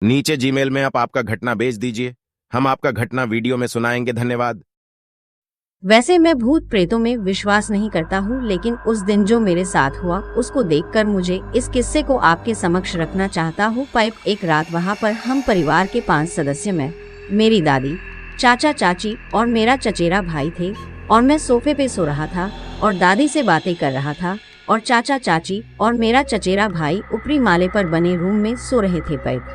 नीचे जीमेल में आप आपका घटना भेज दीजिए, हम आपका घटना वीडियो में सुनाएंगे। धन्यवाद। वैसे मैं भूत प्रेतों में विश्वास नहीं करता हूँ, लेकिन उस दिन जो मेरे साथ हुआ उसको देखकर मुझे इस किस्से को आपके समक्ष रखना चाहता हूँ। पाइप एक रात वहाँ पर हम परिवार के 5 सदस्य में मेरी दादी, चाचा चाची और मेरा चचेरा भाई थे, और मैं सोफे पे सो रहा था और दादी से बातें कर रहा था, और चाचा चाची और मेरा चचेरा भाई ऊपरी माले पर बने रूम में सो रहे थे। पाइप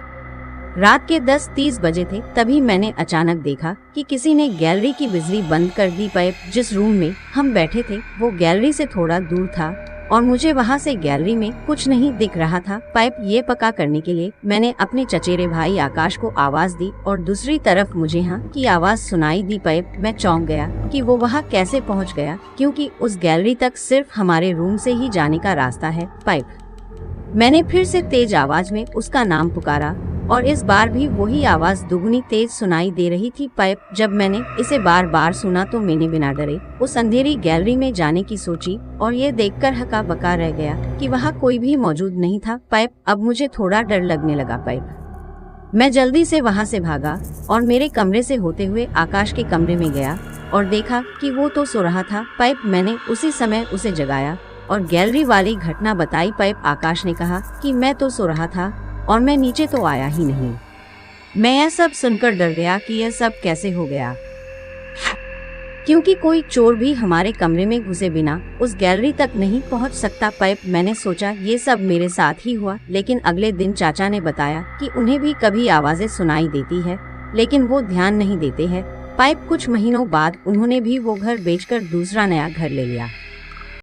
रात के 10:30 बजे थे। तभी मैंने अचानक देखा कि किसी ने गैलरी की बिजली बंद कर दी। पाइप जिस रूम में हम बैठे थे वो गैलरी से थोड़ा दूर था और मुझे वहाँ से गैलरी में कुछ नहीं दिख रहा था। पाइप ये पक्का करने के लिए मैंने अपने चचेरे भाई आकाश को आवाज दी और दूसरी तरफ मुझे हाँ की आवाज सुनाई दी। पाइप मैं चौंक गया कि वो वहाँ कैसे पहुँच गया, क्योंकि उस गैलरी तक सिर्फ हमारे रूम से ही जाने का रास्ता है। पाइप मैंने फिर से तेज आवाज में उसका नाम पुकारा और इस बार भी वही आवाज दुगनी तेज सुनाई दे रही थी। पाइप जब मैंने इसे बार बार सुना तो मैंने बिना डरे उस अंधेरी गैलरी में जाने की सोची और ये देखकर हक्का बक्का रह गया कि वहाँ कोई भी मौजूद नहीं था। पाइप अब मुझे थोड़ा डर लगने लगा। पाइप मैं जल्दी से वहाँ से भागा और मेरे कमरे से होते हुए आकाश के कमरे में गया और देखा कि वो तो सो रहा था। पाइप मैंने उसी समय उसे जगाया और गैलरी वाली घटना बताई। पाइप आकाश ने कहा कि मैं तो सो रहा था और मैं नीचे तो आया ही नहीं। मैं यह सब सुनकर डर गया कि यह सब कैसे हो गया, क्योंकि कोई चोर भी हमारे कमरे में घुसे बिना उस गैलरी तक नहीं पहुंच सकता। पाइप मैंने सोचा ये सब मेरे साथ ही हुआ, लेकिन अगले दिन चाचा ने बताया कि उन्हें भी कभी आवाजें सुनाई देती है, लेकिन वो ध्यान नहीं देते हैं। पाइप कुछ महीनों बाद उन्होंने भी वो घर बेचकर दूसरा नया घर ले लिया।